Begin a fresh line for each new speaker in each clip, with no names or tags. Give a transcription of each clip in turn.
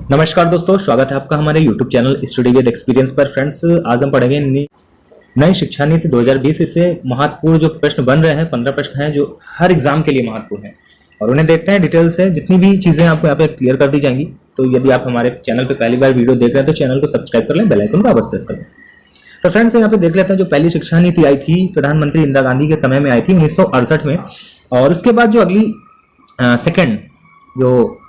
नमस्कार दोस्तों, स्वागत है आपका हमारे YouTube channel study with experience पर। फ्रेंड्स, आज हम पढ़ेंगे नई शिक्षा नीति 2020। इससे महत्वपूर्ण जो प्रश्न बन रहे हैं, 15 प्रश्न हैं जो हर एग्जाम के लिए महत्वपूर्ण हैं और उन्हें देखते हैं डिटेल से। जितनी भी चीजें आपको यहाँ पे क्लियर कर दी जाएंगी। तो यदि आप हमारे चैनल पे पहली बार वीडियो देख रहे हैं तो चैनल को सब्सक्राइब कर लें, बेल आइकन को वापस प्रेस कर लें। तो फ्रेंड्स, यहाँ पे देख लेते हैं जो पहली शिक्षा नीति आई थी प्रधानमंत्री इंदिरा गांधी के समय में आई थी 1968 में। और उसके बाद जो अगली सेकेंड जो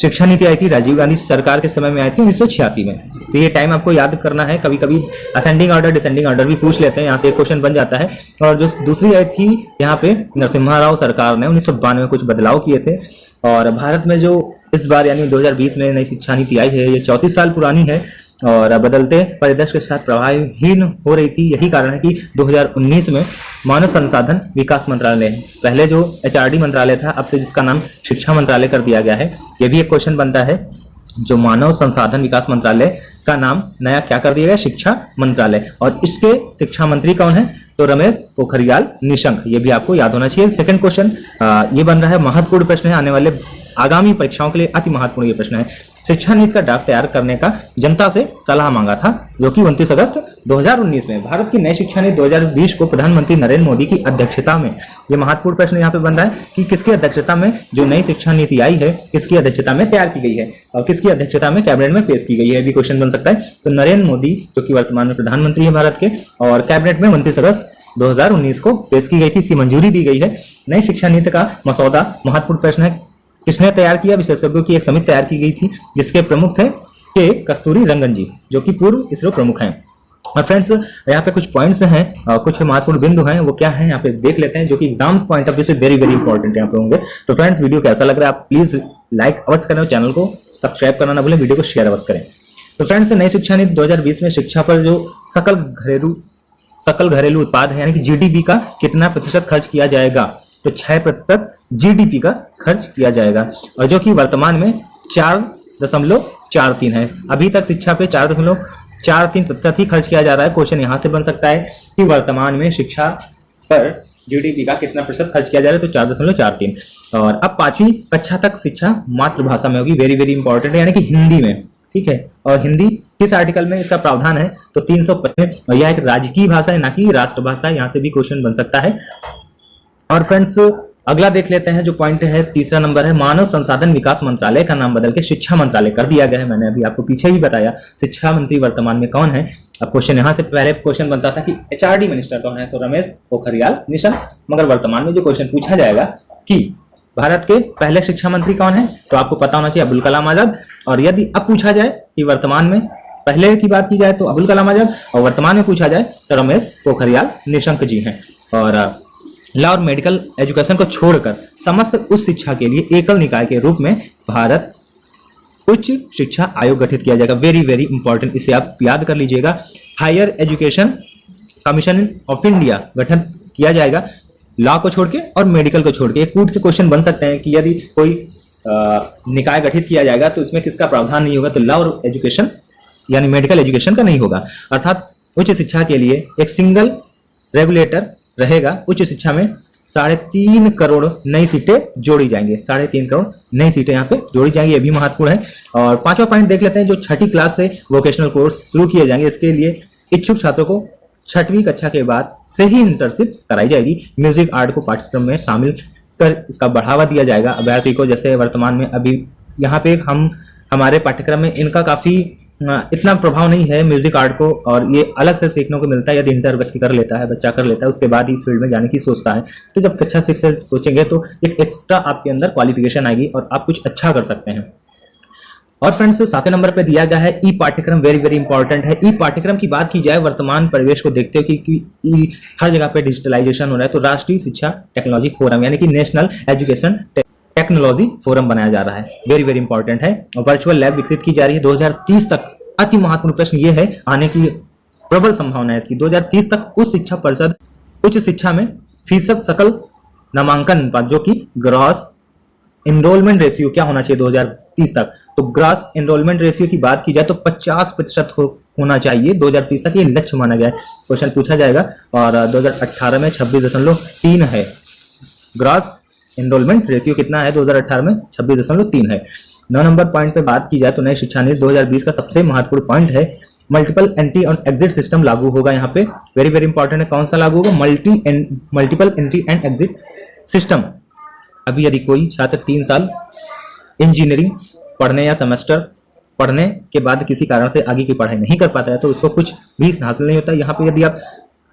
शिक्षा नीति आई थी राजीव गांधी सरकार के समय में आई थी 1986 में। तो ये टाइम आपको याद करना है। कभी कभी असेंडिंग ऑर्डर डिसेंडिंग ऑर्डर भी पूछ लेते हैं, यहाँ से एक क्वेश्चन बन जाता है। और जो दूसरी आई थी यहाँ पे नरसिम्हा राव सरकार ने 1992 में कुछ बदलाव किए थे। और भारत में जो इस बार यानी 2020 में नई शिक्षा नीति आई है, ये 34 साल पुरानी है और बदलते परिदृश्य के साथ प्रभावहीन हो रही थी। यही कारण है कि 2019 में मानव संसाधन विकास मंत्रालय, पहले जो HRD मंत्रालय था, अब तो जिसका नाम शिक्षा मंत्रालय कर दिया गया है। यह भी एक क्वेश्चन बनता है, जो मानव संसाधन विकास मंत्रालय का नाम नया क्या कर दिया गया, शिक्षा मंत्रालय। और इसके शिक्षा मंत्री कौन है, तो रमेश पोखरियाल निशंक। ये भी आपको याद होना चाहिए। सेकंड क्वेश्चन ये बन रहा है, महत्वपूर्ण प्रश्न है, आने वाले आगामी परीक्षाओं के लिए अति महत्वपूर्ण ये प्रश्न है। शिक्षा नीति का ड्राफ्ट तैयार करने का जनता से सलाह मांगा था, जो कि 29 अगस्त 2019 में। भारत की नई शिक्षा नीति 2020 को प्रधानमंत्री नरेंद्र मोदी की अध्यक्षता में, ये महत्वपूर्ण प्रश्न यहाँ पे बन रहा है कि किसकी अध्यक्षता में जो नई शिक्षा नीति आई है, किसकी अध्यक्षता में तैयार की गई है और किसकी अध्यक्षता में कैबिनेट में पेश की गई है, भी क्वेश्चन बन सकता है। तो नरेंद्र मोदी जो कि वर्तमान में प्रधानमंत्री है भारत के, और कैबिनेट में 29 अगस्त 2019 को पेश की गई थी, इसकी मंजूरी दी गई है। नई शिक्षा नीति का मसौदा महत्वपूर्ण प्रश्न है, किसने तैयार किया, विशेषज्ञों की एक समिति तैयार की गई थी, जिसके प्रमुख थे के कस्तूरी रंगन जी, जो कि पूर्व इसरो प्रमुख हैं। और फ्रेंड्स, यहाँ पे कुछ पॉइंट्स हैं, कुछ महत्वपूर्ण बिंदु हैं, वो क्या है यहाँ पे देख लेते हैं, जो कि एग्जाम पॉइंट ऑफ व्यू से वेरी वेरी इंपॉर्टेंट यहाँ पे होंगे। तो फ्रेंड्स, वीडियो कैसा लग रहा है आप प्लीज लाइक अवश्य करें, चैनल को सब्सक्राइब करना ना भूलें, वीडियो को शेयर अवश्य करें। तो फ्रेंड्स, नई शिक्षा नीति 2020 में शिक्षा पर जो सकल घरेलू उत्पाद है, यानी कि GDP का कितना प्रतिशत खर्च किया जाएगा, तो 6% GDP का खर्च किया जाएगा, और जो कि वर्तमान में 4.43 है। अभी तक शिक्षा पे 4.43% ही खर्च किया जा रहा है। क्वेश्चन यहाँ से बन सकता है कि वर्तमान में शिक्षा पर GDP का कितना प्रतिशत खर्च किया जा रहा है, तो 4.43। और अब 5वीं कक्षा तक शिक्षा मातृभाषा में होगी, वेरी वेरी इंपॉर्टेंट है, यानी कि हिंदी में। ठीक है, और हिंदी किस आर्टिकल में इसका प्रावधान है, तो 355। और यह एक राजकीय भाषा है, ना कि राष्ट्रभाषा है, यहाँ से भी क्वेश्चन बन सकता है। और फ्रेंड्स, अगला देख लेते हैं, जो पॉइंट है तीसरा नंबर है, मानव संसाधन विकास मंत्रालय का नाम बदल के शिक्षा मंत्रालय कर दिया गया है। मैंने अभी आपको पीछे ही बताया शिक्षा मंत्री वर्तमान में कौन है। अब क्वेश्चन यहाँ से पहले क्वेश्चन बनता था कि HRD मिनिस्टर कौन है, तो रमेश पोखरियाल निशंक। मगर वर्तमान में जो क्वेश्चन पूछा जाएगा कि भारत के पहले शिक्षा मंत्री कौन है, तो आपको पता होना चाहिए अब्दुल कलाम आजाद। और यदि अब पूछा जाए कि वर्तमान में पहले की बात की जाए तो अब्दुल कलाम आजाद, और वर्तमान में पूछा जाए तो रमेश पोखरियाल निशंक जी हैं। और लॉ और मेडिकल एजुकेशन को छोड़कर समस्त उच्च शिक्षा के लिए एकल निकाय के रूप में भारत उच्च शिक्षा आयोग गठित किया जाएगा। वेरी वेरी इंपॉर्टेंट, इसे आप याद कर लीजिएगा। Higher education commission of India गठन किया जाएगा, लॉ को छोड़ के और मेडिकल को छोड़ के। एक कूट के क्वेश्चन बन सकते हैं कि यदि कोई निकाय गठित किया जाएगा तो इसमें किसका प्रावधान नहीं होगा, तो लॉ और एजुकेशन यानी मेडिकल एजुकेशन का नहीं होगा। अर्थात उच्च शिक्षा के लिए एक सिंगल रेगुलेटर रहेगा। उच्च शिक्षा में 3.5 करोड़ नई सीटें जोड़ी जाएंगी, 3.5 करोड़ नई सीटें यहाँ पे जोड़ी जाएंगी, ये भी महत्वपूर्ण है। और पांचवा पॉइंट देख लेते हैं, जो 6ठी क्लास से वोकेशनल कोर्स शुरू किए जाएंगे, इसके लिए इच्छुक छात्रों को 6वीं कक्षा के बाद से ही इंटर्नशिप कराई जाएगी। म्यूजिक आर्ट को पाठ्यक्रम में शामिल कर इसका बढ़ावा दिया जाएगा अभ्यर्थी को। जैसे वर्तमान में अभी यहाँ पे हमारे पाठ्यक्रम में इनका काफी इतना प्रभाव नहीं है म्यूजिक आर्ट को, और ये अलग से सीखने को मिलता है। यदि इंटर व्यक्ति कर लेता है, बच्चा कर लेता है, उसके बाद इस फील्ड में जाने की सोचता है, तो जब कक्षा 6 से सोचेंगे तो एक एक्स्ट्रा आपके अंदर क्वालिफिकेशन आएगी और आप कुछ अच्छा कर सकते हैं। और फ्रेंड्स, 7वें नंबर पे दिया गया है ई पाठ्यक्रम, वेरी वेरी इंपॉर्टेंट है। ई पाठ्यक्रम की बात की जाए, वर्तमान परिवेश को देखते हो कि हर जगह पे डिजिटलाइजेशन हो रहा है, तो राष्ट्रीय शिक्षा टेक्नोलॉजी फोरम यानी कि नेशनल एजुकेशन टेक्नोलॉजी फोरम बनाया जा रहा है, वेरी वेरी इंपॉर्टेंट है। और वर्चुअल लैब विकसित की जा रही है 2030 तक। अति महत्वपूर्ण प्रश्न ये है, आने की प्रबल संभावना है इसकी। 2030 तक उच्च शिक्षा परिषद उच्च शिक्षा में फीसद सकल नामांकन अनुपात, जो कि ग्रॉस एनरोलमेंट रेशियो क्या होना चाहिए 2030 तक, तो ग्रॉस एनरोलमेंट रेशियो की बात की जाए तो 50% होना चाहिए 2030 तक, ये लक्ष्य माना गया है। क्वेश्चन पूछा जाएगा। और 2018 में 26.3 है ग्रॉस एनरोलमेंट रेशियो, कितना है 2018 में 26.3 है। 9 नंबर पॉइंट पे बात की जाए तो नई शिक्षा नीति 2020 का सबसे महत्वपूर्ण पॉइंट है मल्टीपल एंट्री और एग्जिट सिस्टम लागू होगा। यहाँ पे वेरी वेरी इंपॉर्टेंट है, कौन सा लागू होगा? Multiple entry and exit system. अभी यदि कोई छात्र 3 साल इंजीनियरिंग पढ़ने या सेमेस्टर पढ़ने के बाद किसी कारण से आगे की पढ़ाई नहीं कर पाता है तो उसको कुछ भी हासिल नहीं होता। यहाँ पे यदि आप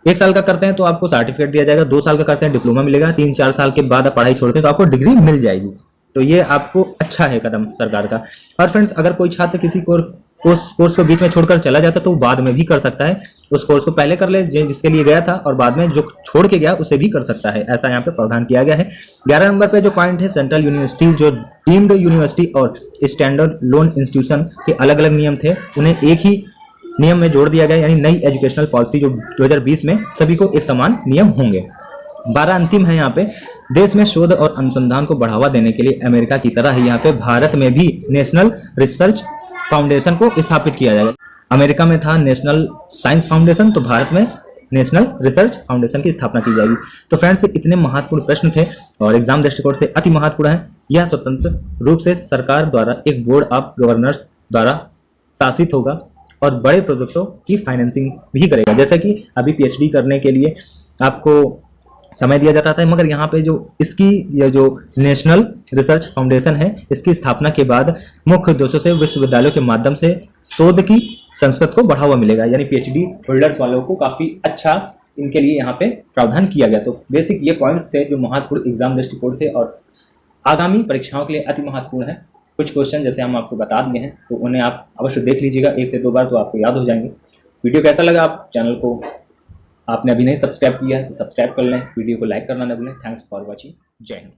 1 साल का करते हैं तो आपको सर्टिफिकेट दिया जाएगा, 2 साल का करते हैं डिप्लोमा मिलेगा, 3-4 साल के बाद आप पढ़ाई छोड़ते हैं तो आपको डिग्री मिल जाएगी। तो ये आपको अच्छा है कदम सरकार का। और फ्रेंड्स, अगर कोई छात्र किसी कोर्स को बीच में छोड़कर चला जाता है तो बाद में भी कर सकता है। उस कोर्स को पहले कर ले जिसके लिए गया था, और बाद में जो छोड़ के गया उसे भी कर सकता है, ऐसा यहाँ पे प्रावधान किया गया है। 11 नंबर पे जो पॉइंट है, सेंट्रल यूनिवर्सिटीज जो डीम्ड यूनिवर्सिटी और स्टैंडर्ड लोन इंस्टीट्यूशन के अलग अलग नियम थे उन्हें एक ही नियम में जोड़ दिया गया, यानी नई एजुकेशनल पॉलिसी जो 2020 में सभी को एक समान नियम होंगे। 12 अंतिम है। यहाँ पे देश में शोध और अनुसंधान को बढ़ावा देने के लिए अमेरिका की तरह ही यहाँ पे भारत में भी नेशनल रिसर्च फाउंडेशन को स्थापित किया जाएगा। अमेरिका में था नेशनल साइंस फाउंडेशन, तो भारत में नेशनल रिसर्च फाउंडेशन की स्थापना की जाएगी। तो फ्रेंड्स, इतने महत्वपूर्ण प्रश्न थे और एग्जाम दृष्टिकोण से अति महत्वपूर्ण है। यह स्वतंत्र रूप से सरकार द्वारा एक बोर्ड ऑफ गवर्नर्स द्वारा शासित होगा और बड़े प्रोजेक्टों की फाइनेंसिंग भी करेगा। जैसे कि अभी पीएचडी करने के लिए आपको समय दिया जाता था, मगर यहाँ पे जो यह जो नेशनल रिसर्च फाउंडेशन है, इसकी स्थापना के बाद मुख्य उद्देश्यों से विश्वविद्यालयों के माध्यम से शोध की संस्कृति को बढ़ावा मिलेगा, यानी पीएचडी होल्डर्स वालों को काफी अच्छा इनके लिए यहाँ पे प्रावधान किया गया। तो बेसिक ये पॉइंट्स थे जो महत्वपूर्ण एग्जाम दृष्टिकोण से और आगामी परीक्षाओं के लिए अति महत्वपूर्ण है। कुछ क्वेश्चन जैसे हम आपको बता दिए हैं तो उन्हें आप अवश्य देख लीजिएगा 1 से 2 बार, तो आपको याद हो जाएंगे। वीडियो कैसा लगा? आप चैनल को आपने अभी नहीं सब्सक्राइब किया है तो सब्सक्राइब कर लें, वीडियो को लाइक करना न भूलें। Thanks for watching. जय हिंद।